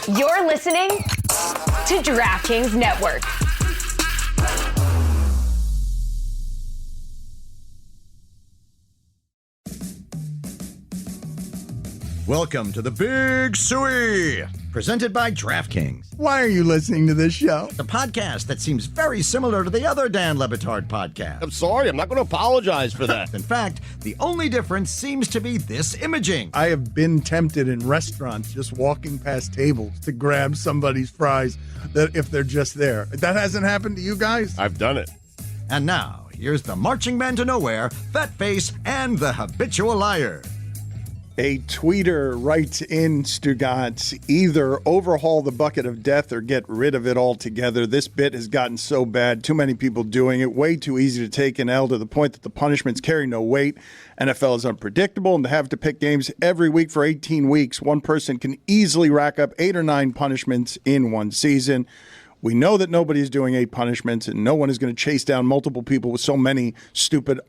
You're listening to DraftKings Network. Welcome to the Big Suey, presented by DraftKings. Why are you listening to this show? The podcast that seems very similar to the other Dan Le Batard podcast. I'm sorry, I'm not going to apologize for that. In fact, the only difference seems to be this imaging. I have been tempted in restaurants just walking past tables to grab somebody's fries that if they're just there. That hasn't happened to you guys? I've done it. And now, here's the marching man to nowhere, Fat Face, and the habitual liar. A tweeter writes in Stugotz, either overhaul the bucket of death or get rid of it altogether. This bit has gotten so bad, too many people doing it, way too easy to take an L to the point that the punishments carry no weight. NFL is unpredictable, and to have to pick games every week for 18 weeks, one person can easily rack up 8 or 9 punishments in one season. We know that nobody's doing 8 punishments, and no one is going to chase down multiple people with so many stupid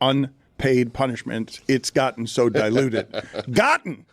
paid punishments. It's gotten so diluted. Gotten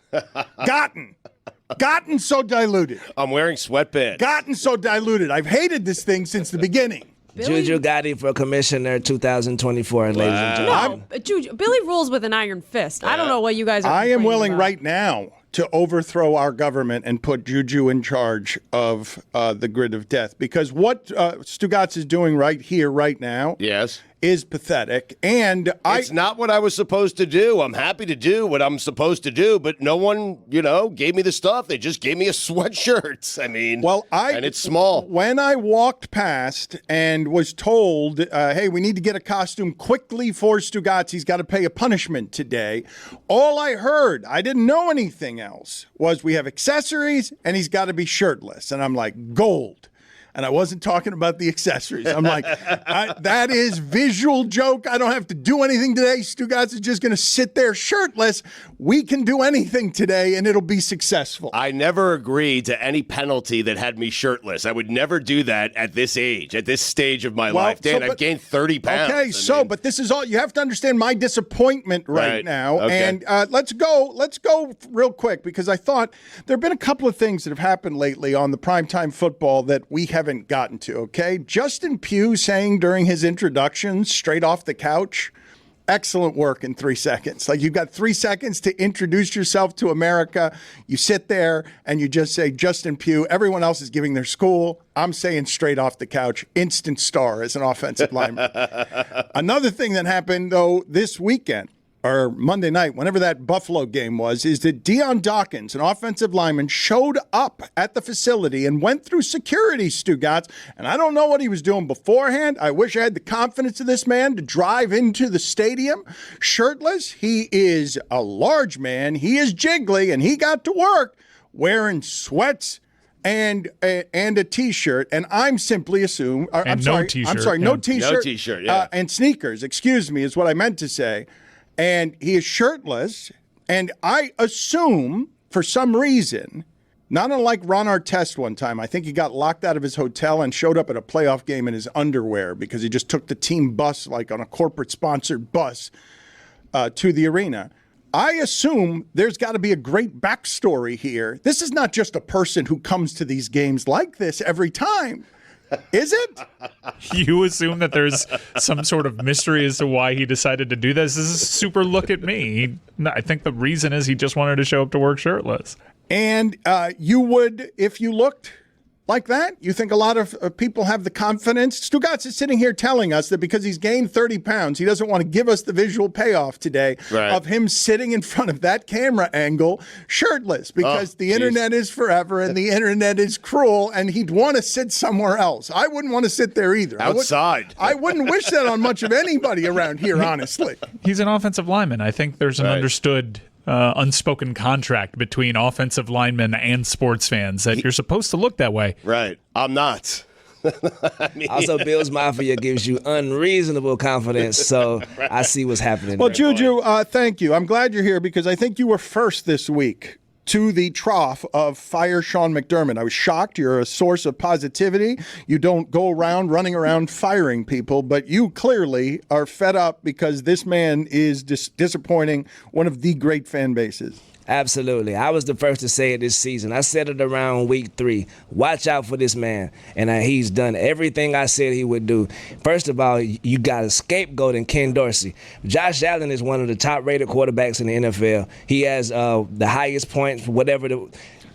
so diluted. I'm wearing sweatpants. Gotten so diluted. I've hated this thing since the beginning. JuJu Gotti for Commissioner 2024, ladies and gentlemen. No, Billy rules with an iron fist. I don't know what you guys are I am willing about. right now to overthrow our government and put JuJu in charge of the grid of death. Because what Stugotz is doing right here, right now, Yes. is pathetic. And It's not what I was supposed to do. I'm happy to do what I'm supposed to do, but no one, gave me the stuff. They just gave me a sweatshirt. I mean, and it's small. When I walked past and was told, hey, we need to get a costume quickly for Stugotz, he's got to pay a punishment today, all I heard, I didn't know anything else, was we have accessories and he's got to be shirtless. And I'm like, gold. And I wasn't talking about the accessories. I'm like, that is visual joke. I don't have to do anything today. Stugotz is just going to sit there shirtless. We can do anything today, and it'll be successful. I never agreed to any penalty that had me shirtless. I would never do that at this age, at this stage of my life. Dan, I've gained 30 pounds. Okay, but this is all. You have to understand my disappointment right now. Okay. And let's go real quick, because I thought there have been a couple of things that have happened lately on the primetime football that we haven't gotten to, okay? Justin Pugh saying during his introduction, straight off the couch, excellent work in 3 seconds. Like, you've got 3 seconds to introduce yourself to America. You sit there and you just say, Justin Pugh. Everyone else is giving their school. I'm saying straight off the couch, instant star as an offensive lineman. Another thing that happened, though, this weekend, or Monday night, whenever that Buffalo game was, is that Dion Dawkins, an offensive lineman, showed up at the facility and went through security, Stugotz. And I don't know what he was doing beforehand. I wish I had the confidence of this man to drive into the stadium shirtless. He is a large man. He is jiggly, and he got to work wearing sweats and a T-shirt, and I'm simply assume. No T-shirt. No T-shirt. Yeah. And sneakers. Excuse me, is what I meant to say. And he is shirtless, and I assume, for some reason, not unlike Ron Artest one time, I think he got locked out of his hotel and showed up at a playoff game in his underwear because he just took the team bus, like on a corporate-sponsored bus, to the arena. I assume there's got to be a great backstory here. This is not just a person who comes to these games like this every time. Is it? You assume that there's some sort of mystery as to why he decided to do this. This is a super look at me. I think the reason is he just wanted to show up to work shirtless. And you would, if you looked like that, you think a lot of people have the confidence? Stugotz is sitting here telling us that because he's gained 30 pounds, he doesn't want to give us the visual payoff today of him sitting in front of that camera angle shirtless, because the internet is forever and the internet is cruel, and he'd want to sit somewhere else. I wouldn't want to sit there either. Outside. I wouldn't wish that on much of anybody around here, honestly. He's an offensive lineman. I think there's an understood unspoken contract between offensive linemen and sports fans that you're supposed to look that way. Right. I'm not. Also, Bills Mafia gives you unreasonable confidence, so I see what's happening. Well, JuJu, thank you. I'm glad you're here because I think you were first this week to the trough of fire Sean McDermott. I was shocked. You're a source of positivity. You don't go around running around firing people, but you clearly are fed up because this man is disappointing one of the great fan bases. Absolutely. I was the first to say it this season. I said it around week 3. Watch out for this man. And he's done everything I said he would do. First of all, you got a scapegoat in Ken Dorsey. Josh Allen is one of the top-rated quarterbacks in the NFL. He has the highest points, whatever the...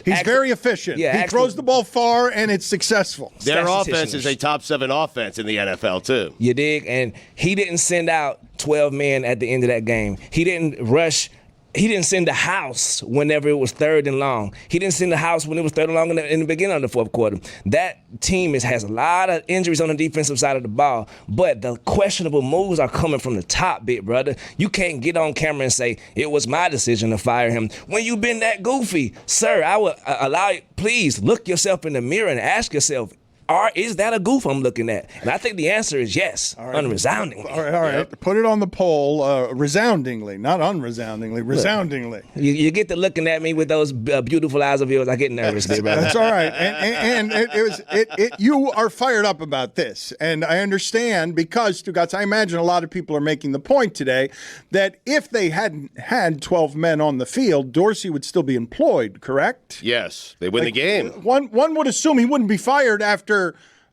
He's very efficient. Yeah, he throws the ball far, and it's successful. Their offense is a top 7 offense in the NFL, too. You dig? And he didn't send out 12 men at the end of that game. He didn't rush. He didn't send the house whenever it was 3rd and long. He didn't send the house when it was 3rd and long in the beginning of the 4th quarter. That team has a lot of injuries on the defensive side of the ball, but the questionable moves are coming from the top, big brother. You can't get on camera and say, it was my decision to fire him when you've been that goofy. Sir, I would allow you, please look yourself in the mirror and ask yourself, is that a goof I'm looking at? And I think the answer is yes, unresoundingly. All right. Yep. Put it on the poll, resoundingly, not unresoundingly, resoundingly. You get to looking at me with those beautiful eyes of yours. I get nervous, there, brother. That's all right. And you are fired up about this. And I understand because, Stugotz, I imagine a lot of people are making the point today that if they hadn't had 12 men on the field, Dorsey would still be employed, correct? Yes, they win the game. One would assume he wouldn't be fired after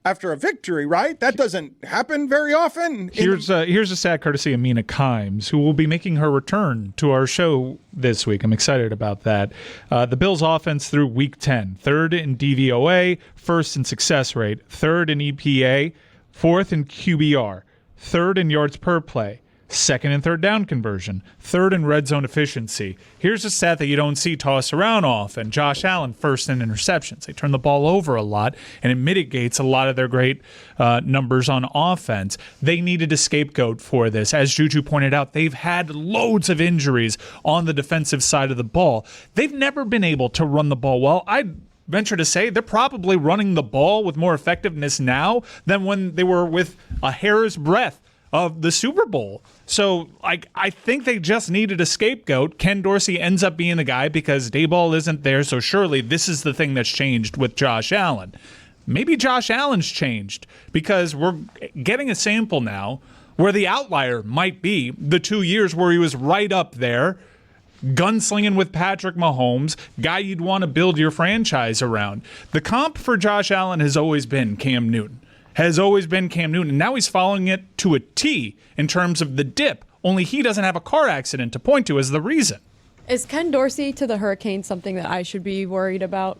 a victory, right? That doesn't happen very often. Here's a stat courtesy of Mina Kimes, who will be making her return to our show this week. I'm excited about that. The Bills' offense through Week 10, 3rd in DVOA, 1st in success rate, 3rd in EPA, 4th in QBR, 3rd in yards per play, 2nd in 3rd down conversion, 3rd in red zone efficiency. Here's a stat that you don't see tossed around often. Josh Allen, 1st in interceptions. They turn the ball over a lot, and it mitigates a lot of their great numbers on offense. They needed a scapegoat for this. As JuJu pointed out, they've had loads of injuries on the defensive side of the ball. They've never been able to run the ball well. I'd venture to say they're probably running the ball with more effectiveness now than when they were with a hair's breadth of the Super Bowl. So I think they just needed a scapegoat. Ken Dorsey ends up being the guy because Daboll isn't there, so surely this is the thing that's changed with Josh Allen. Maybe Josh Allen's changed because we're getting a sample now where the outlier might be the 2 years where he was right up there, gunslinging with Patrick Mahomes, guy you'd want to build your franchise around. The comp for Josh Allen has always been Cam Newton. And now he's following it to a T in terms of the dip, only he doesn't have a car accident to point to as the reason. Is Ken Dorsey to the Hurricanes something that I should be worried about?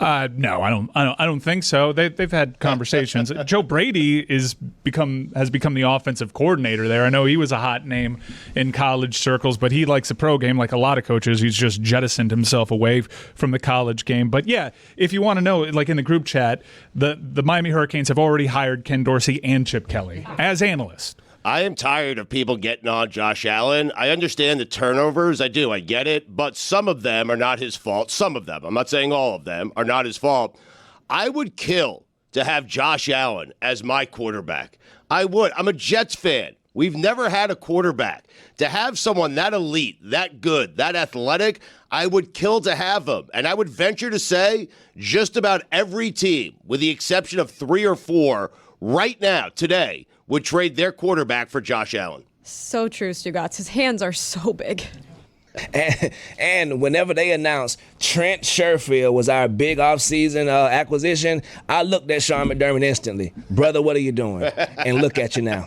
No, I don't think so. They've had conversations. Joe Brady has become the offensive coordinator there. I know he was a hot name in college circles, but he likes the pro game like a lot of coaches. He's just jettisoned himself away from the college game. But yeah, if you want to know, like in the group chat, the Miami Hurricanes have already hired Ken Dorsey and Chip Kelly as analysts. I am tired of people getting on Josh Allen. I understand the turnovers. I do. I get it. But some of them are not his fault. Some of them. I'm not saying all of them are not his fault. I would kill to have Josh Allen as my quarterback. I would. I'm a Jets fan. We've never had a quarterback. To have someone that elite, that good, that athletic, I would kill to have him. And I would venture to say just about every team, with the exception of 3 or 4, right now, today, would trade their quarterback for Josh Allen. So true, Stugotz. His hands are so big. And whenever they announced Trent Sherfield was our big offseason acquisition, I looked at Sean McDermott instantly. Brother, what are you doing? And look at you now.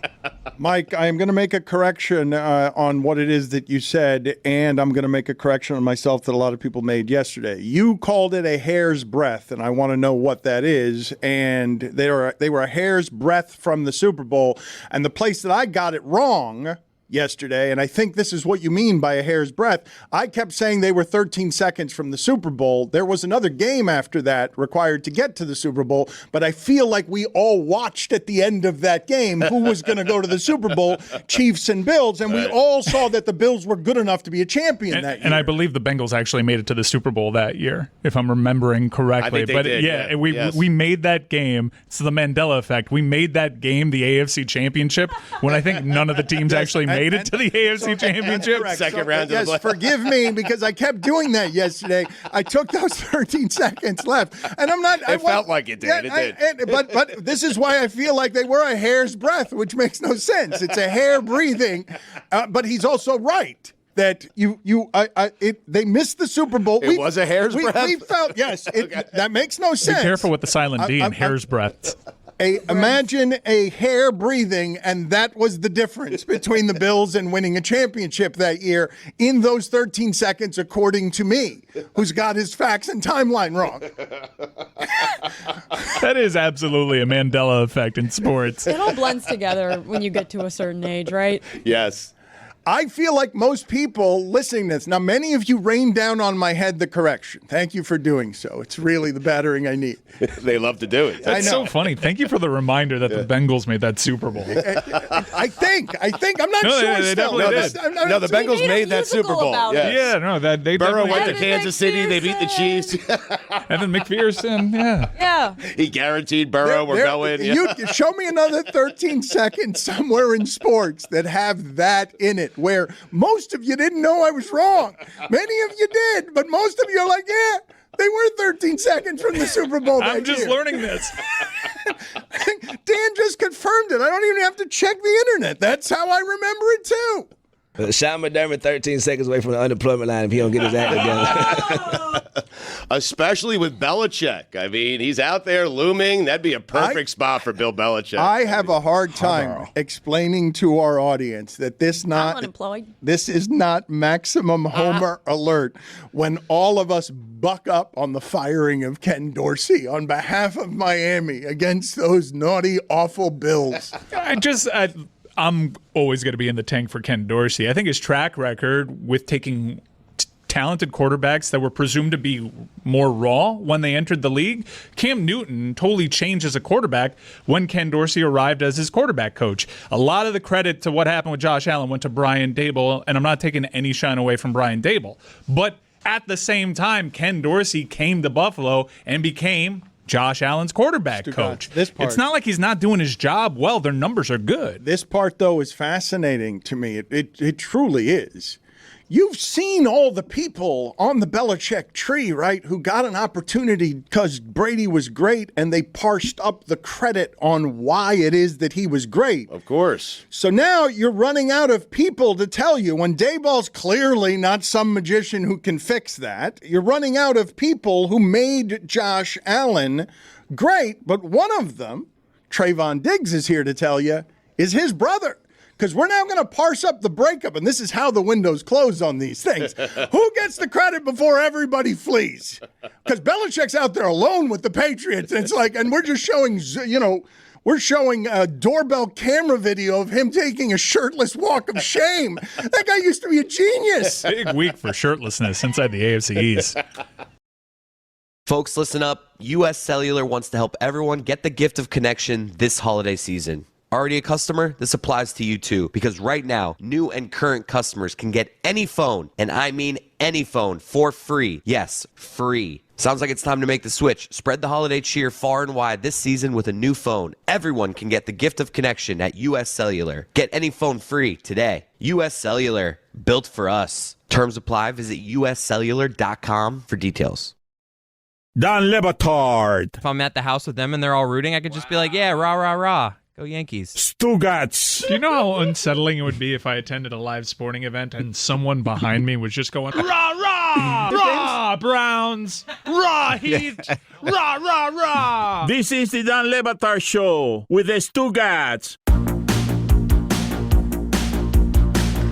Mike, I am going to make a correction on what it is that you said, and I'm going to make a correction on myself that a lot of people made yesterday. You called it a hair's breadth, and I want to know what that is. And they were a hair's breadth from the Super Bowl, and the place that I got it wrong yesterday, and I think this is what you mean by a hair's breadth. I kept saying they were 13 seconds from the Super Bowl. There was another game after that required to get to the Super Bowl, but I feel like we all watched at the end of that game who was going to go to the Super Bowl, Chiefs and Bills, and we all saw that the Bills were good enough to be a champion that year. And I believe the Bengals actually made it to the Super Bowl that year, if I'm remembering correctly. I think they did, we made that game. It's the Mandela effect. We made that game the AFC Championship when I think none of the teams actually made it to the AFC Championship. Second round of the Yes, forgive me because I kept doing that yesterday. I took those 13 seconds left, and I'm not. It felt like it did. Yeah, it did. But this is why I feel like they were a hair's breadth, which makes no sense. It's a hair breathing, but he's also right. that they missed the Super Bowl. It was a hair's breadth? We felt, yes, that makes no sense. Be careful with the silent D and hair's breadth. Imagine a hair breathing, and that was the difference between the Bills and winning a championship that year in those 13 seconds, according to me, who's got his facts and timeline wrong. That is absolutely a Mandela effect in sports. It all blends together when you get to a certain age, right? Yes. I feel like most people listening to this, now many of you rained down on my head the correction. Thank you for doing so. It's really the battering I need. They love to do it. That's so funny. Thank you for the reminder that the Bengals made that Super Bowl. I think. I'm not sure they still. The Bengals made that Super Bowl. Yeah, no, that they Burrow definitely went to Evan Kansas City. They beat the Chiefs. Evan McPherson, yeah. Yeah. He guaranteed Burrow we're going. You show me another 13 seconds somewhere in sports that have that in it, where most of you didn't know I was wrong. Many of you did, but most of you are like, yeah, they were 13 seconds from the Super Bowl. I'm just learning this. Dan just confirmed it. I don't even have to check the internet. That's how I remember it too. Sean McDermott 13 seconds away from the unemployment line if he don't get his act together. Especially with Belichick. I mean, he's out there looming. That'd be a perfect spot for Bill Belichick. I have a hard time explaining to our audience that I'm unemployed. this is not maximum Homer alert when all of us buck up on the firing of Ken Dorsey on behalf of Miami against those naughty, awful Bills. I'm always going to be in the tank for Ken Dorsey. I think his track record with taking talented quarterbacks that were presumed to be more raw when they entered the league. Cam Newton totally changed as a quarterback when Ken Dorsey arrived as his quarterback coach. A lot of the credit to what happened with Josh Allen went to Brian Daboll, and I'm not taking any shine away from Brian Daboll. But at the same time, Ken Dorsey came to Buffalo and became Josh Allen's quarterback coach. It's not like he's not doing his job well. Their numbers are good. This part, though, is fascinating to me. It truly is. You've seen all the people on the Belichick tree, right, who got an opportunity because Brady was great, and they parsed up the credit on why it is that he was great. Of course. So now you're running out of people to tell you, when Daboll's clearly not some magician who can fix that. You're running out of people who made Josh Allen great, but one of them, Trayvon Diggs, is here to tell you, is his brother. Because we're now going to parse up the breakup, and this is how the windows close on these things. Who gets the credit before everybody flees? Because Belichick's out there alone with the Patriots. And it's like, and we're just showing, we're showing a doorbell camera video of him taking a shirtless walk of shame. That guy used to be a genius. Big week for shirtlessness inside the AFC East. Folks, listen up. US Cellular wants to help everyone get the gift of connection this holiday season. Already a customer? This applies to you too, because right now, new and current customers can get any phone, and I mean any phone, for free. Yes, free. Sounds like it's time to make the switch. Spread the holiday cheer far and wide this season with a new phone. Everyone can get the gift of connection at US Cellular. Get any phone free today. US Cellular, built for us. Terms apply. Visit uscellular.com for details. Don Batard. If I'm at the house with them and they're all rooting, I could just be like, yeah, rah, rah, rah. Go Yankees. Stugotz. Do you know how unsettling it would be if I attended a live sporting event and someone behind me was just going, rah, rah, rah, Browns, rah, Heat, rah, rah, rah. This is the Don Batard Show with the Stugotz.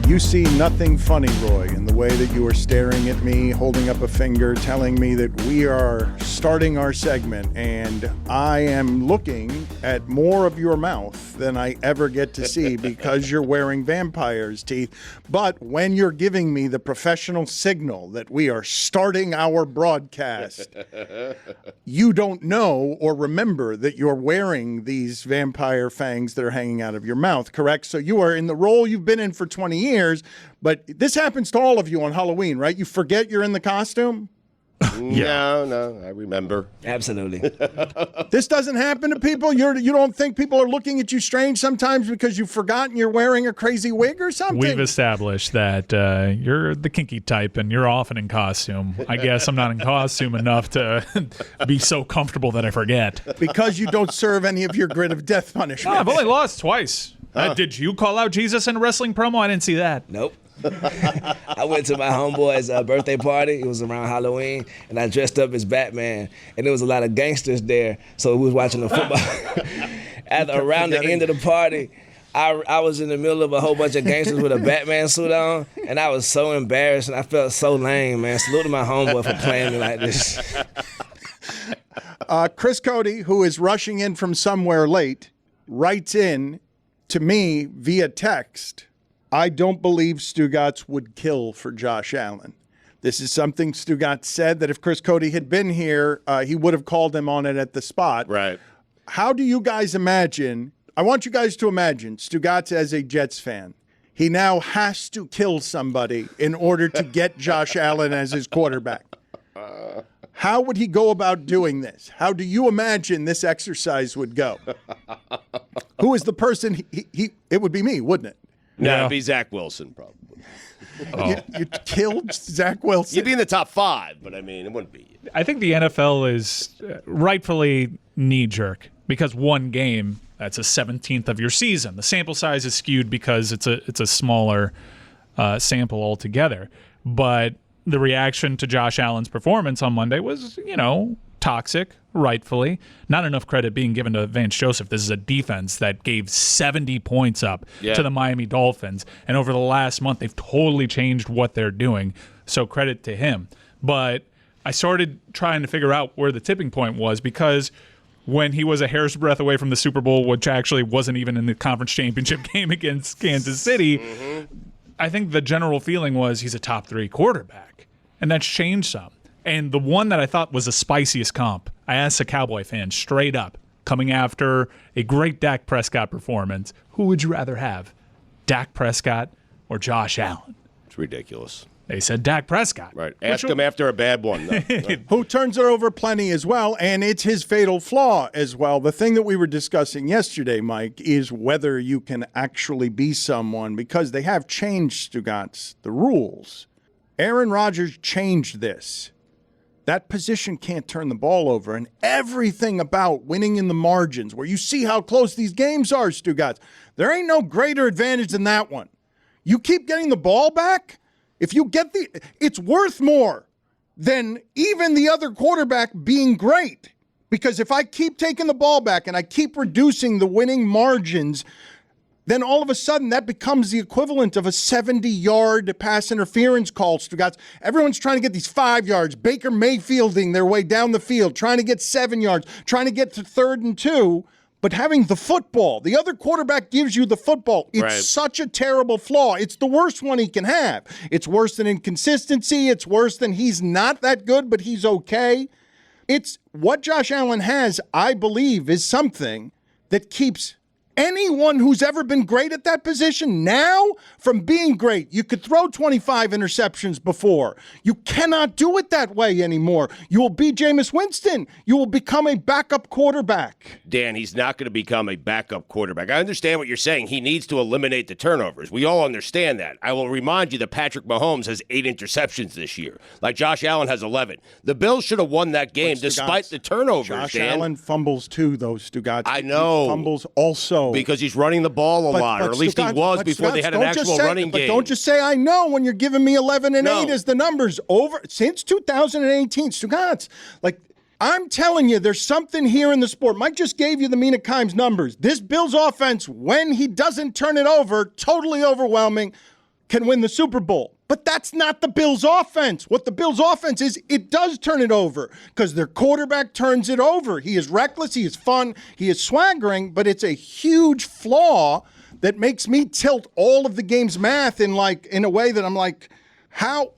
You see nothing funny, Roy, in the way that you are staring at me, holding up a finger, telling me that we are starting our segment, and I am looking at more of your mouth than I ever get to see because you're wearing vampire's teeth. But when you're giving me the professional signal that we are starting our broadcast, you don't know or remember that you're wearing these vampire fangs that are hanging out of your mouth, correct? So you are in the role you've been in for 20 years. But this happens to all of you on Halloween, right? You forget you're in the costume? No, I remember. Absolutely. This doesn't happen to people? You don't think people are looking at you strange sometimes because you've forgotten you're wearing a crazy wig or something? We've established that you're the kinky type and you're often in costume. I guess I'm not in costume enough to be so comfortable that I forget. Because you don't serve any of your grid of death punishment. No, I've only lost twice. Did you call out Jesus in a wrestling promo? I didn't see that. Nope. I went to my homeboy's birthday party. It was around Halloween, and I dressed up as Batman, and there was a lot of gangsters there. So we was watching the football. Around the end of the party, I was in the middle of a whole bunch of gangsters with a Batman suit on, and I was so embarrassed, and I felt so lame, man. Salute to my homeboy for playing me like this. Chris Cody, who is rushing in from somewhere late, writes in to me via text, I don't believe Stugotz would kill for Josh Allen. This is something Stugotz said that if Chris Cody had been here, he would have called him on it at the spot. Right. How do you guys imagine? I want you guys to imagine Stugotz as a Jets fan. He now has to kill somebody in order to get Josh Allen as his quarterback. How would he go about doing this? How do you imagine this exercise would go? Who is the person? It would be me, wouldn't it? No, it'd be Zach Wilson, probably. You killed Zach Wilson. You'd be in the top 5, but I mean, it wouldn't be you. I think the NFL is rightfully knee-jerk because one game, that's a 17th of your season. The sample size is skewed because it's a smaller sample altogether. But the reaction to Josh Allen's performance on Monday was, toxic, rightfully. Not enough credit being given to Vance Joseph. This is a defense that gave 70 points up to the Miami Dolphins. And over the last month, they've totally changed what they're doing. So credit to him. But I started trying to figure out where the tipping point was because when he was a hair's breadth away from the Super Bowl, which actually wasn't even in the conference championship game against Kansas City, I think the general feeling was he's a top 3 quarterback. And that's changed some. And the one that I thought was the spiciest comp, I asked a Cowboy fan straight up, coming after a great Dak Prescott performance, who would you rather have, Dak Prescott or Josh Allen? It's ridiculous. They said Dak Prescott. Right. Ask him after a bad one, though. Who turns it over plenty as well, and it's his fatal flaw as well. The thing that we were discussing yesterday, Mike, is whether you can actually be someone, because they have changed, Stugotz, the rules. Aaron Rodgers changed this. That position can't turn the ball over, and everything about winning in the margins, where you see how close these games are, Stugotz, there ain't no greater advantage than that one. You keep getting the ball back, if you get it's worth more than even the other quarterback being great. Because if I keep taking the ball back and I keep reducing the winning margins, then all of a sudden that becomes the equivalent of a 70-yard pass interference call, Stugotz. Everyone's trying to get these 5 yards, Baker Mayfielding their way down the field, trying to get 7 yards, trying to get to 3rd and 2, but having the football. The other quarterback gives you the football. It's such a terrible flaw. It's the worst one he can have. It's worse than inconsistency. It's worse than he's not that good, but he's okay. It's what Josh Allen has, I believe, is something that keeps anyone who's ever been great at that position now from being great. You could throw 25 interceptions before. You cannot do it that way anymore. You will be Jameis Winston. You will become a backup quarterback. Dan, he's not going to become a backup quarterback. I understand what you're saying. He needs to eliminate the turnovers. We all understand that. I will remind you that Patrick Mahomes has 8 interceptions this year, like Josh Allen has 11. The Bills should have won that game despite the turnovers, Josh Dan. Allen fumbles too, though, Stugotz. I know. He fumbles also. Because he's running the ball a lot, or at least he was before they had an actual running game. But don't just say I know when you're giving me 11 and 8 as the numbers over since 2018. Stugotz, I'm telling you, there's something here in the sport. Mike just gave you the Mina Kimes numbers. This Bills offense, when he doesn't turn it over, totally overwhelming, can win the Super Bowl. But that's not the Bills' offense. What the Bills' offense is, it does turn it over because their quarterback turns it over. He is reckless, he is fun, he is swaggering, but it's a huge flaw that makes me tilt all of the game's math in a way that I'm like, how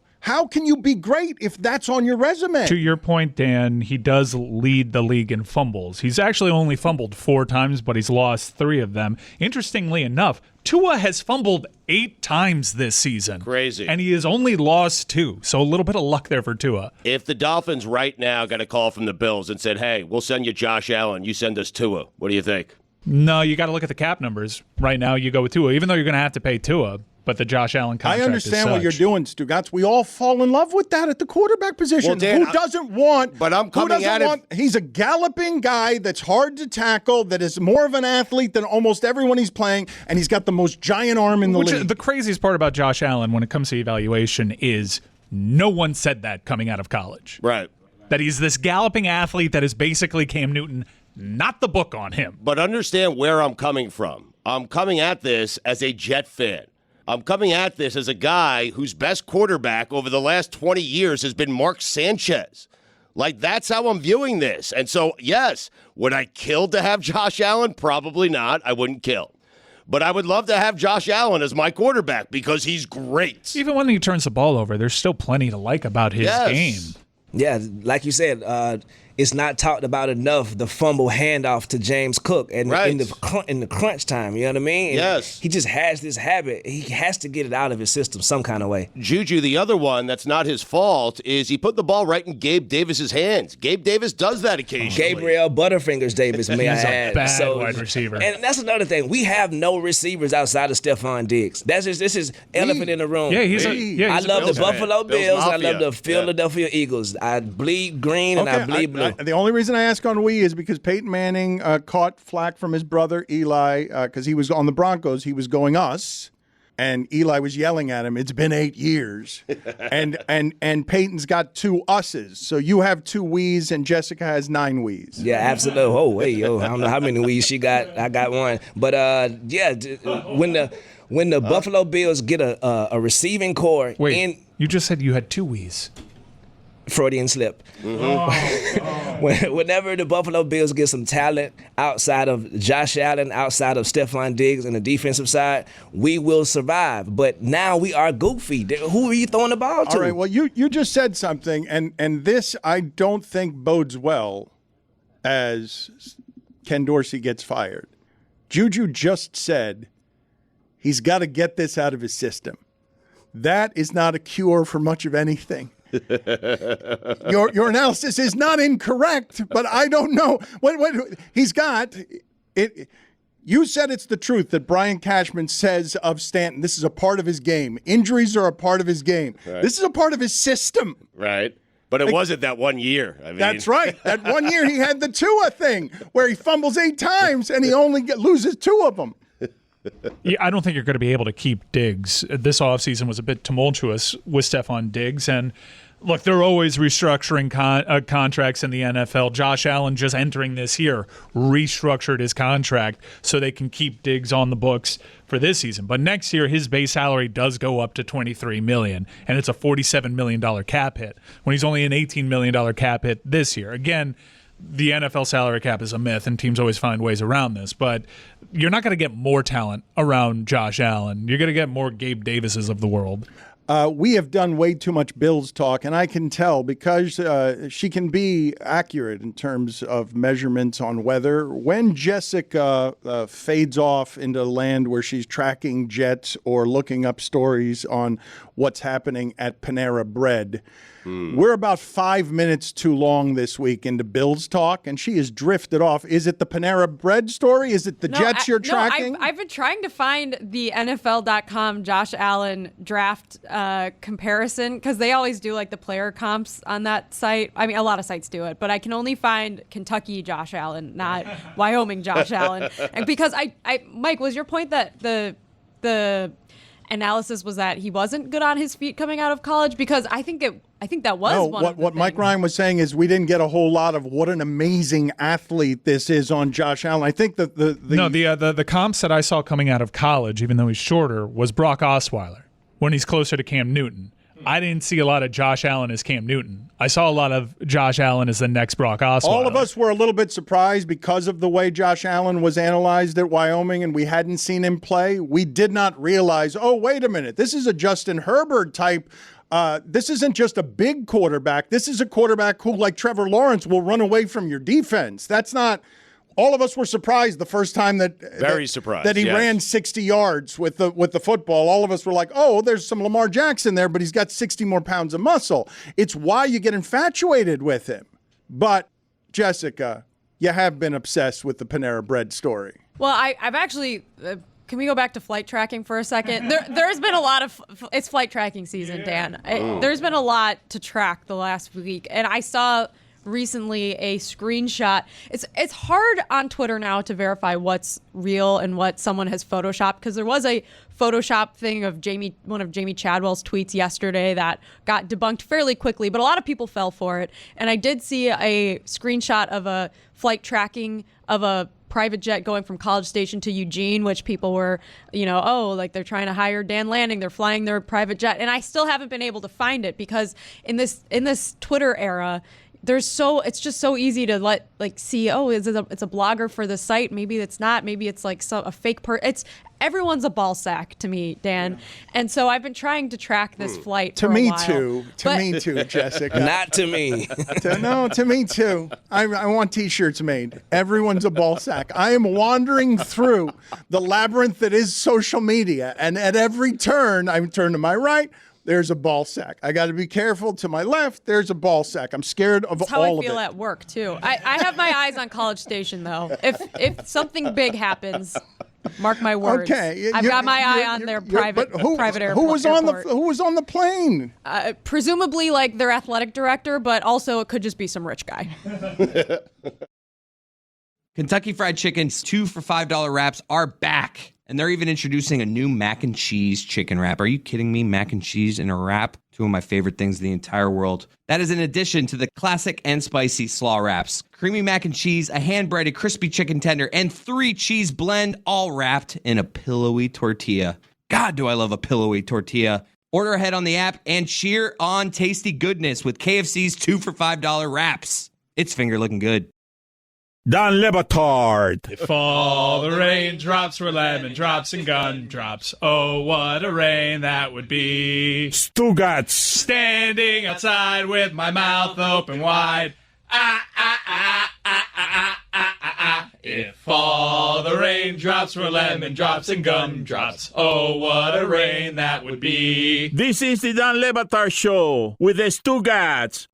can you be great if that's on your resume? To your point, Dan, he does lead the league in fumbles. He's actually only fumbled 4 times, but he's lost 3 of them. Interestingly enough, Tua has fumbled 8 times this season. Crazy. And he has only lost 2. So a little bit of luck there for Tua. If the Dolphins right now got a call from the Bills and said, hey, we'll send you Josh Allen, you send us Tua, what do you think? No, you got to look at the cap numbers. Right now, you go with Tua, even though you're going to have to pay Tua. But the Josh Allen contract I understand is what you're doing, Stugotz. We all fall in love with that at the quarterback position. Well, Dan, who doesn't want? But I'm coming at it. He's a galloping guy that's hard to tackle, that is more of an athlete than almost everyone he's playing, and he's got the most giant arm in the league. The craziest part about Josh Allen when it comes to evaluation is no one said that coming out of college. Right. That he's this galloping athlete that is basically Cam Newton, not the book on him. But understand where I'm coming from. I'm coming at this as a Jet fan. I'm coming at this as a guy whose best quarterback over the last 20 years has been Mark Sanchez. Like, that's how I'm viewing this. And so, yes, would I kill to have Josh Allen? Probably not. I wouldn't kill. But I would love to have Josh Allen as my quarterback because he's great. Even when he turns the ball over, there's still plenty to like about his game. Yeah, like you said, it's not talked about enough, the fumble handoff to James Cook and in the crunch time, you know what I mean? Yes. He just has this habit. He has to get it out of his system some kind of way. JuJu, the other one that's not his fault is he put the ball right in Gabe Davis's hands. Gabe Davis does that occasionally. Gabriel Butterfingers Davis, may I add. He's a bad wide receiver. And that's another thing. We have no receivers outside of Stephon Diggs. This is elephant in the room. Yeah, I love the Buffalo Bills. I love the Mafia. Philadelphia Eagles. I bleed green and I bleed blue. The only reason I ask on we is because Peyton Manning caught flack from his brother Eli because he was on the Broncos. He was going us, and Eli was yelling at him. It's been 8 years, and Peyton's got 2 us's. So you have 2 we's, and Jessica has 9 we's. Yeah, absolutely. Oh, hey, yo, I don't know how many we's she got. I got 1. But yeah, when the Buffalo Bills get a receiving core, you just said you had 2 we's. Freudian slip. Whenever the Buffalo Bills get some talent outside of Josh Allen, outside of Stephon Diggs on the defensive side, we will survive. But now we are goofy. Who are you throwing the ball to? All right, well, you just said something, and this I don't think bodes well as Ken Dorsey gets fired. JuJu just said he's got to get this out of his system. That is not a cure for much of anything. Your analysis is not incorrect, but I don't know what he's got. It. You said it's the truth that Brian Cashman says of Stanton. This is a part of his game. Injuries are a part of his game. Right. This is a part of his system. Right. But it wasn't that 1 year. I mean. That's right. That 1 year he had the Tua thing where he fumbles 8 times and he only loses 2 of them. Yeah, I don't think you're going to be able to keep Diggs. This offseason was a bit tumultuous with Stephon Diggs. And look, they're always restructuring contracts in the NFL. Josh Allen just entering this year restructured his contract so they can keep Diggs on the books for this season. But next year, his base salary does go up to $23 million, and it's a $47 million cap hit when he's only an $18 million cap hit this year. Again, the NFL salary cap is a myth, and teams always find ways around this. But you're not going to get more talent around Josh Allen. You're going to get more Gabe Davises of the world. We have done way too much Bills talk, and I can tell because she can be accurate in terms of measurements on weather. When Jessica fades off into land where she's tracking jets or looking up stories on what's happening at Panera Bread, we're about 5 minutes too long this week into Bills talk, and she has drifted off. Is it the Panera Bread story? Is it the Jets you're tracking? I've been trying to find the NFL.com Josh Allen draft comparison because they always do like the player comps on that site. I mean, a lot of sites do it, but I can only find Kentucky Josh Allen, not Wyoming Josh Allen. And because Mike, was your point that the analysis was that he wasn't good on his feet coming out of college? Because I think that was one of the what Mike Ryan was saying is we didn't get a whole lot of what an amazing athlete this is on Josh Allen. I think that the comps that I saw coming out of college, even though he's shorter, was Brock Osweiler when he's closer to Cam Newton. I didn't see a lot of Josh Allen as Cam Newton. I saw a lot of Josh Allen as the next Brock Osweiler. All of us were a little bit surprised because of the way Josh Allen was analyzed at Wyoming and we hadn't seen him play. We did not realize, oh, wait a minute, this is a Justin Herbert type. This isn't just a big quarterback. This is a quarterback who, like Trevor Lawrence, will run away from your defense. That's not... All of us were surprised the first time that he ran 60 yards with the football. All of us were like, oh, there's some Lamar Jackson there, but he's got 60 more pounds of muscle. It's why you get infatuated with him. But, Jessica, you have been obsessed with the Panera Bread story. Well, I've actually. Can we go back to flight tracking for a second? There's been a lot of it's flight tracking season, Dan. There's been a lot to track the last week, and I saw recently a screenshot. It's hard on Twitter now to verify what's real and what someone has photoshopped, because there was a Photoshop thing of one of Jamie Chadwell's tweets yesterday that got debunked fairly quickly, but a lot of people fell for it. And I did see a screenshot of a flight tracking of a private jet going from College Station to Eugene, which people were, like they're trying to hire Dan Lanning, they're flying their private jet. And I still haven't been able to find it, because in this Twitter era, it's just so easy to see, it's a blogger for the site. Maybe it's not. Maybe it's like a fake everyone's a ball sack to me, Dan. And so I've been trying to track this flight for a while. To me too, Jessica. Not to me. To me too. I want T-shirts made. Everyone's a ball sack. I am wandering through the labyrinth that is social media, and at every turn, I turn to my right, there's a ball sack. I got to be careful. To my left, there's a ball sack. I'm scared of all of it. That's how I feel at work, too. I have my eyes on College Station, though. If something big happens, mark my words. Okay, I've got my eye on their private airport. Who was on the plane? Presumably, like their athletic director, but also it could just be some rich guy. Kentucky Fried Chicken's 2 for $5 wraps are back. And they're even introducing a new mac and cheese chicken wrap. Are you kidding me? Mac and cheese in a wrap? Two of my favorite things in the entire world. That is in addition to the classic and spicy slaw wraps. Creamy mac and cheese, a hand-breaded crispy chicken tender, and 3 cheese blend, all wrapped in a pillowy tortilla. God, do I love a pillowy tortilla. Order ahead on the app and cheer on tasty goodness with KFC's 2 for $5 wraps. It's finger looking good. Don Batard. If all the raindrops were lemon drops and gumdrops, oh, what a rain that would be. Stugotz. Standing outside with my mouth open wide. If all the raindrops were lemon drops and gumdrops, oh, what a rain that would be. This is the Don Batard Show with the Stugotz.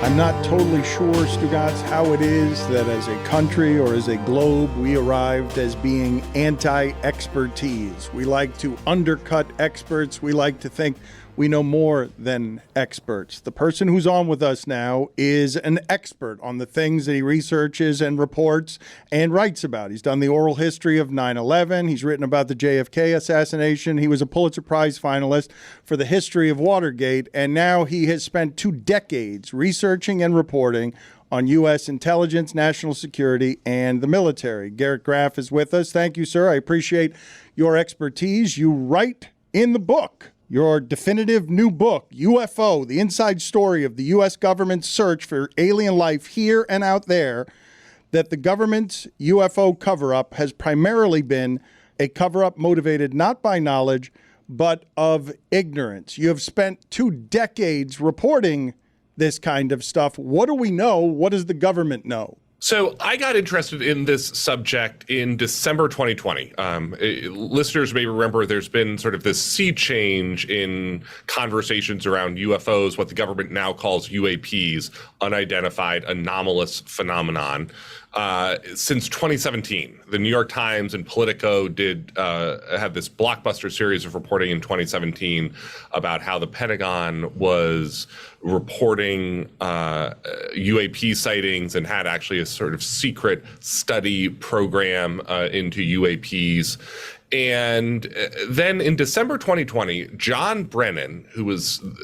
I'm not totally sure, Stugotz, how it is that as a country or as a globe, we arrived as being anti-expertise. We like to undercut experts. We like to think we know more than experts. The person who's on with us now is an expert on the things that he researches and reports and writes about. He's done the oral history of 9/11. He's written about the JFK assassination. He was a Pulitzer Prize finalist for the history of Watergate. And now he has spent 2 decades researching and reporting on U.S. intelligence, national security, and the military. Garrett Graff is with us. Thank you, sir. I appreciate your expertise. You write in the book, your definitive new book, UFO, the inside story of the U.S. government's search for alien life here and out there, that the government's UFO cover-up has primarily been a cover-up motivated not by knowledge, but of ignorance. You have spent 2 decades reporting this kind of stuff. What do we know? What does the government know? So I got interested in this subject in December 2020. Listeners may remember there's been sort of this sea change in conversations around UFOs, what the government now calls UAPs, unidentified anomalous phenomenon. Since 2017, the New York Times and Politico had this blockbuster series of reporting in 2017 about how the Pentagon was reporting UAP sightings and had actually a sort of secret study program into UAPs. And then in December 2020, John Brennan, who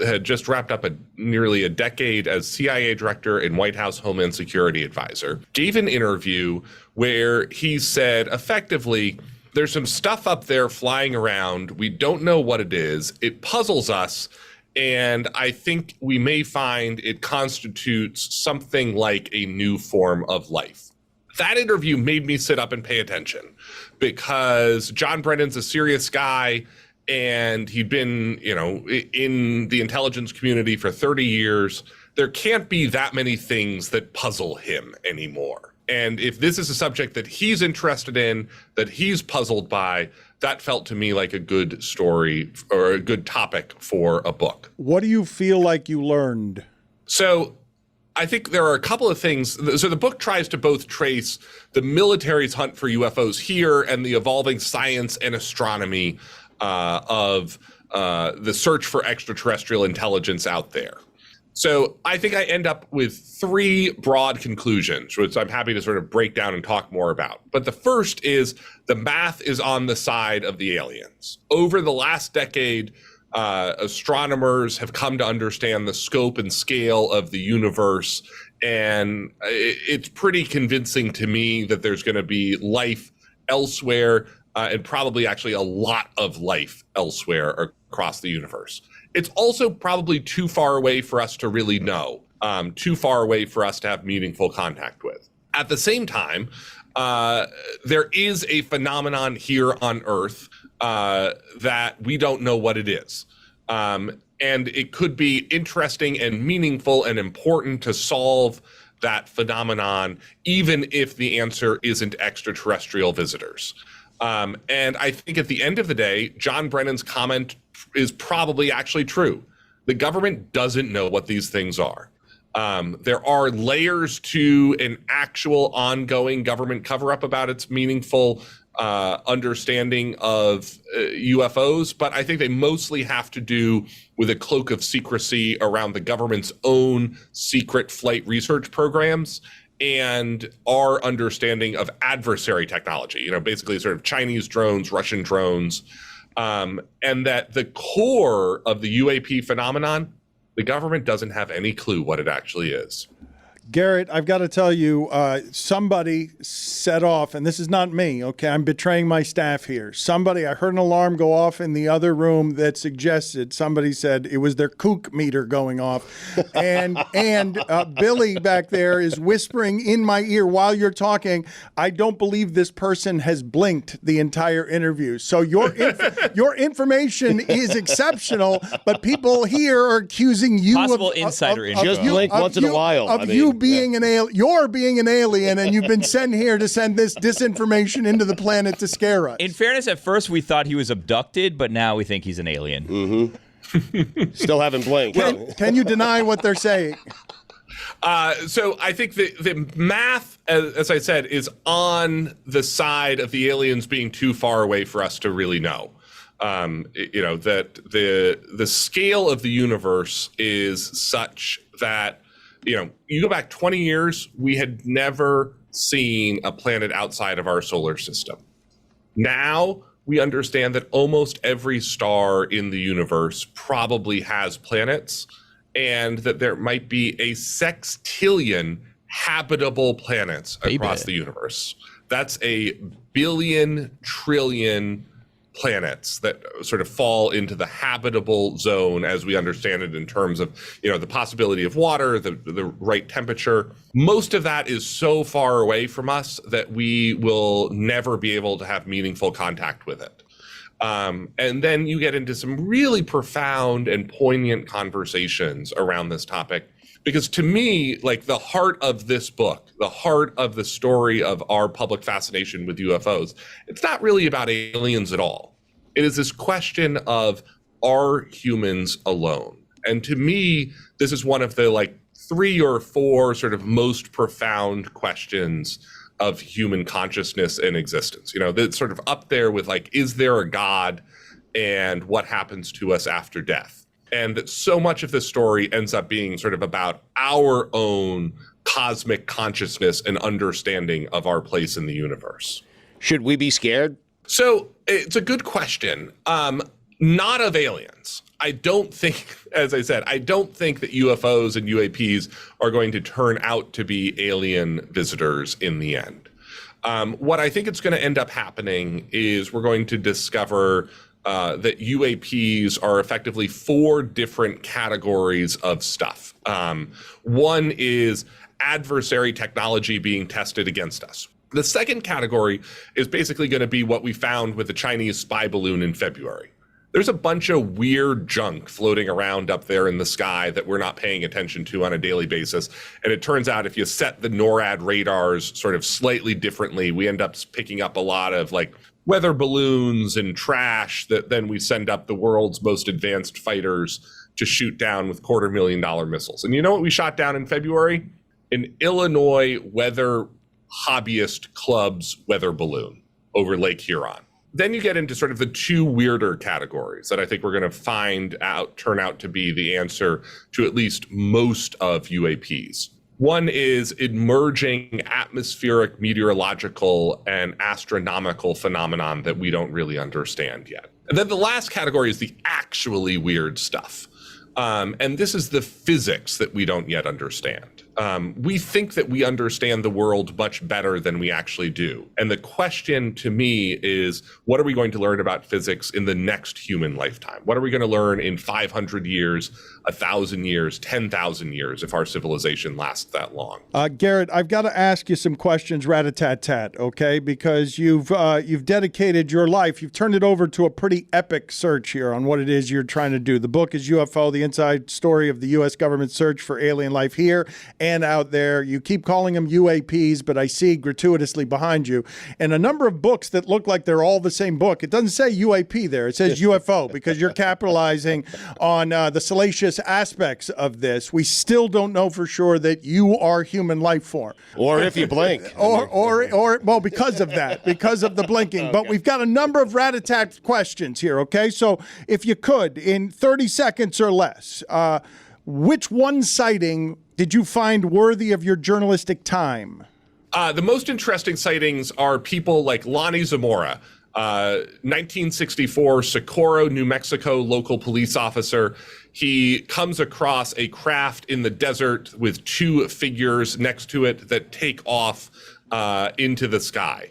had just wrapped up nearly a decade as CIA director and White House Homeland Security advisor, gave an interview where he said, effectively, there's some stuff up there flying around. We don't know what it is. It puzzles us. And I think we may find it constitutes something like a new form of life. That interview made me sit up and pay attention because John Brennan's a serious guy and he'd been, in the intelligence community for 30 years. There can't be that many things that puzzle him anymore. And if this is a subject that he's interested in, that he's puzzled by, that felt to me like a good story or a good topic for a book. What do you feel like you learned? So I think there are a couple of things. So the book tries to both trace the military's hunt for UFOs here and the evolving science and astronomy of the search for extraterrestrial intelligence out there. So I think I end up with three broad conclusions, which I'm happy to sort of break down and talk more about. But the first is the math is on the side of the aliens. Over the last decade, astronomers have come to understand the scope and scale of the universe, and it's pretty convincing to me that there's going to be life elsewhere, and probably actually a lot of life elsewhere across the universe. It's also probably too far away for us to really know, too far away for us to have meaningful contact with. At the same time, there is a phenomenon here on Earth that we don't know what it is. And it could be interesting and meaningful and important to solve that phenomenon, even if the answer isn't extraterrestrial visitors. And I think at the end of the day, John Brennan's comment is probably actually true. The government doesn't know what these things are. There are layers to an actual ongoing government cover-up about its meaningful understanding of UFOs, but I think they mostly have to do with a cloak of secrecy around the government's own secret flight research programs and our understanding of adversary technology, basically sort of Chinese drones, Russian drones, and that the core of the UAP phenomenon, the government doesn't have any clue what it actually is. Garrett, I've got to tell you, somebody set off, and this is not me, okay? I'm betraying my staff here. I heard an alarm go off in the other room that suggested, somebody said it was their kook meter going off. And Billy back there is whispering in my ear while you're talking, I don't believe this person has blinked the entire interview. So your information is exceptional, but people here are accusing you possible of insider info. Just blink once in a while. Being an alien, you're being an alien, and you've been sent here to send this disinformation into the planet to scare us. In fairness, at first we thought he was abducted, but now we think he's an alien. Mm-hmm. Still haven't blinked. Can you deny what they're saying? So I think the math, as I said, is on the side of the aliens being too far away for us to really know. That the scale of the universe is such that, you go back 20 years, we had never seen a planet outside of our solar system. Now we understand that almost every star in the universe probably has planets, and that there might be a sextillion habitable planets across the universe. That's a billion trillion planets that sort of fall into the habitable zone as we understand it in terms of, the possibility of water, the right temperature. Most of that is so far away from us that we will never be able to have meaningful contact with it. And then you get into some really profound and poignant conversations around this topic. Because to me, like the heart of this book, the heart of the story of our public fascination with UFOs, it's not really about aliens at all. It is this question of, are humans alone? And to me, this is one of the 3 or 4 sort of most profound questions of human consciousness and existence. That's sort of up there with is there a God and what happens to us after death? And that so much of this story ends up being sort of about our own cosmic consciousness and understanding of our place in the universe. Should we be scared? So it's a good question. Not of aliens. I don't think, as I said, I don't think that UFOs and UAPs are going to turn out to be alien visitors in the end. What I think it's going to end up happening is we're going to discover that UAPs are effectively 4 different categories of stuff. One is adversary technology being tested against us. The second category is basically going to be what we found with the Chinese spy balloon in February. There's a bunch of weird junk floating around up there in the sky that we're not paying attention to on a daily basis. And it turns out if you set the NORAD radars sort of slightly differently, we end up picking up a lot of weather balloons and trash that then we send up the world's most advanced fighters to shoot down with $250,000 missiles. And you know what we shot down in February? An Illinois weather hobbyist club's weather balloon over Lake Huron. Then you get into sort of the two weirder categories that I think we're going to turn out to be the answer to at least most of UAPs. One is emerging atmospheric, meteorological, and astronomical phenomenon that we don't really understand yet. And then the last category is the actually weird stuff. And this is the physics that we don't yet understand. We think that we understand the world much better than we actually do. And the question to me is, what are we going to learn about physics in the next human lifetime? What are we going to learn in 500 years, 1,000 years, 10,000 years if our civilization lasts that long? Garrett, I've got to ask you some questions, rat-a-tat-tat, okay? Because you've dedicated your life, you've turned it over to a pretty epic search here on what it is you're trying to do. The book is UFO, the inside story of the U.S. government search for alien life here and out there. You keep calling them UAPs, but I see gratuitously behind you. And a number of books that look like they're all the same book. It doesn't say UAP there. It says UFO because you're capitalizing on the salacious aspects of this. We still don't know for sure that you are human life form. Or if you blink. Well, because of that, because of the blinking. Okay. But we've got a number of rat-a-tat questions here, okay? So if you could, in 30 seconds or less, which one sighting did you find worthy of your journalistic time? The most interesting sightings are people like Lonnie Zamora, 1964 Socorro, New Mexico local police officer. He comes across a craft in the desert with two figures next to it that take off into the sky.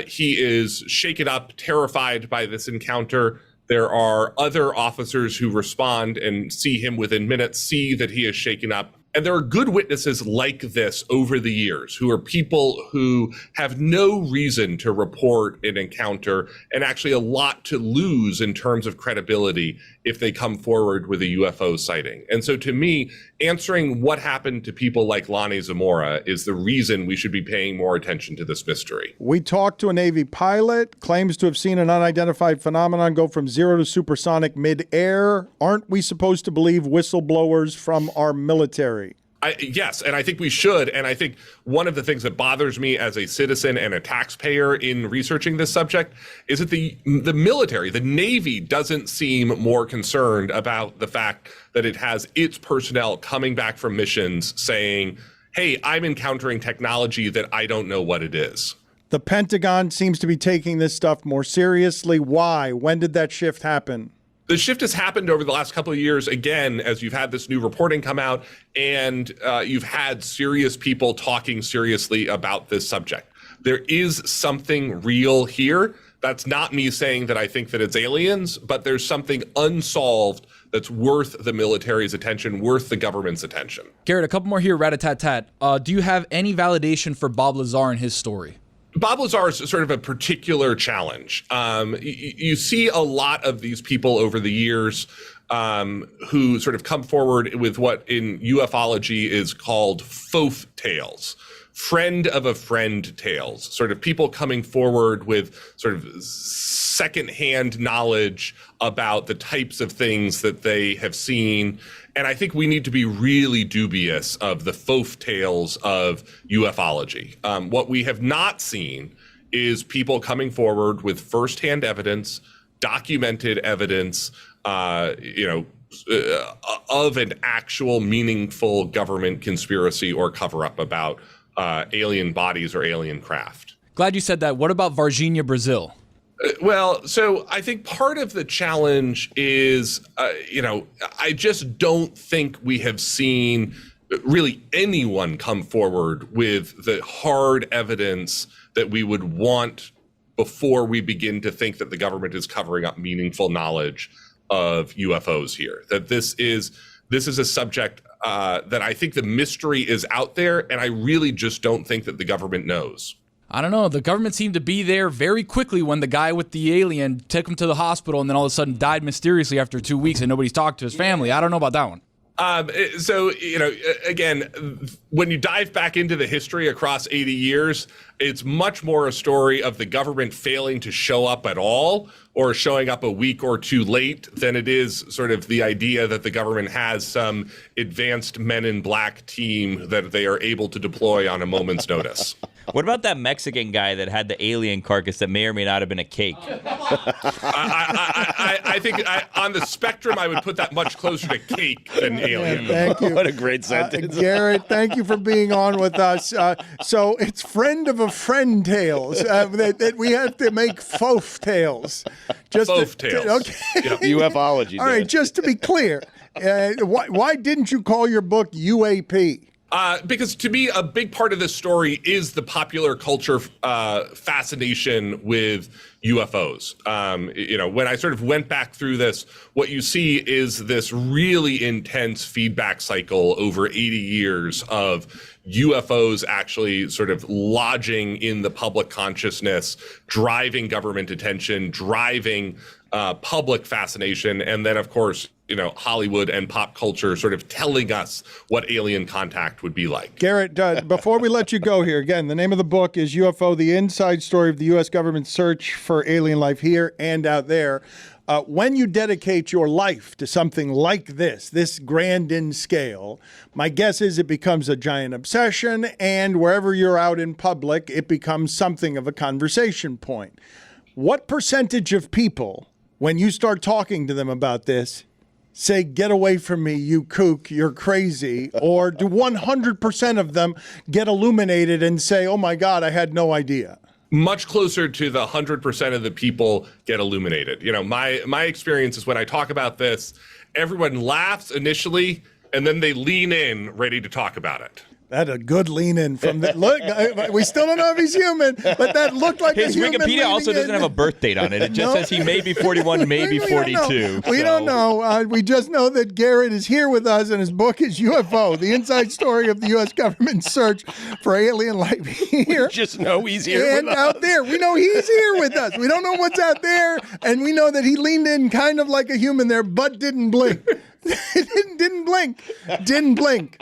He is shaken up, terrified by this encounter. There are other officers who respond and see him within minutes, see that he is shaken up. And there are good witnesses like this over the years who are people who have no reason to report an encounter and actually a lot to lose in terms of credibility if they come forward with a UFO sighting. And so to me, answering what happened to people like Lonnie Zamora is the reason we should be paying more attention to this mystery. We talked to a Navy pilot, claims to have seen an unidentified phenomenon go from zero to supersonic mid-air. Aren't we supposed to believe whistleblowers from our military? Yes, and I think we should. And I think one of the things that bothers me as a citizen and a taxpayer in researching this subject is that the military, the Navy, doesn't seem more concerned about the fact that it has its personnel coming back from missions saying, hey, I'm encountering technology that I don't know what it is. The Pentagon seems to be taking this stuff more seriously. Why? When did that shift happen? The shift has happened over the last couple of years, again, as you've had this new reporting come out and you've had serious people talking seriously about this subject. There is something real here. That's not me saying that I think that it's aliens, but there's something unsolved that's worth the military's attention, worth the government's attention. Garrett, a couple more here, rat-a-tat-tat. Do you have any validation for Bob Lazar and his story? Bob Lazar is sort of a particular challenge. You see a lot of these people over the years who sort of come forward with what in ufology is called FOAF Tales, friend of a friend tales, sort of people coming forward with sort of secondhand knowledge about the types of things that they have seen. And I think we need to be really dubious of the FOAF tales of ufology. What we have not seen is people coming forward with firsthand evidence, documented evidence, of an actual meaningful government conspiracy or cover-up about alien bodies or alien craft. Glad you said that. What about Varginha, Brazil? Well, so I think part of the challenge is, I just don't think we have seen really anyone come forward with the hard evidence that we would want before we begin to think that the government is covering up meaningful knowledge of UFOs here. That this is a subject that I think the mystery is out there, and I really just don't think that the government knows. I don't know. The government seemed to be there very quickly when the guy with the alien took him to the hospital and then all of a sudden died mysteriously after 2 weeks and nobody's talked to his family. I don't know about that one. So, again, when you dive back into the history across 80 years, it's much more a story of the government failing to show up at all or showing up a week or two late than it is sort of the idea that the government has some advanced Men in Black team that they are able to deploy on a moment's notice. What about that Mexican guy that had the alien carcass that may or may not have been a cake? I think on the spectrum, I would put that much closer to cake than alien. Thank you. What a great sentence. Garrett, thank you for being on with us. So it's friend of a friend tales that we have to make FOAF Tales. FOAF Tales. Okay. Yep. UFology. All right, just to be clear, why didn't you call your book UAP? Because to me, a big part of this story is the popular culture fascination with UFOs. When I sort of went back through this, what you see is this really intense feedback cycle over 80 years of UFOs actually sort of lodging in the public consciousness, driving government attention, driving public fascination, and then, of course, Hollywood and pop culture sort of telling us what alien contact would be like. Garrett, before we let you go here, again, the name of the book is UFO, the Inside Story of the U.S. Government's Search for Alien Life Here and Out There. When you dedicate your life to something like this grand in scale, my guess is it becomes a giant obsession, and wherever you're out in public, it becomes something of a conversation point. What percentage of people, when you start talking to them about this, say, get away from me, you kook, you're crazy? Or do 100% of them get illuminated and say, oh my God, I had no idea? Much closer to the 100% of the people get illuminated. My experience is when I talk about this, everyone laughs initially, and then they lean in ready to talk about it. That's a good lean in from the look. We still don't know if he's human, but that looked like his a human. Wikipedia also doesn't have a birth date on it. It just says he may be 41, maybe 42. We don't know. We just know that Garrett is here with us, and his book is UFO, the Inside Story of the U.S. Government's Search for Alien Life Here. We just know he's here and with us. out there. We know he's here with us. We don't know what's out there, and we know that he leaned in kind of like a human there, but didn't blink. Didn't blink. Didn't blink.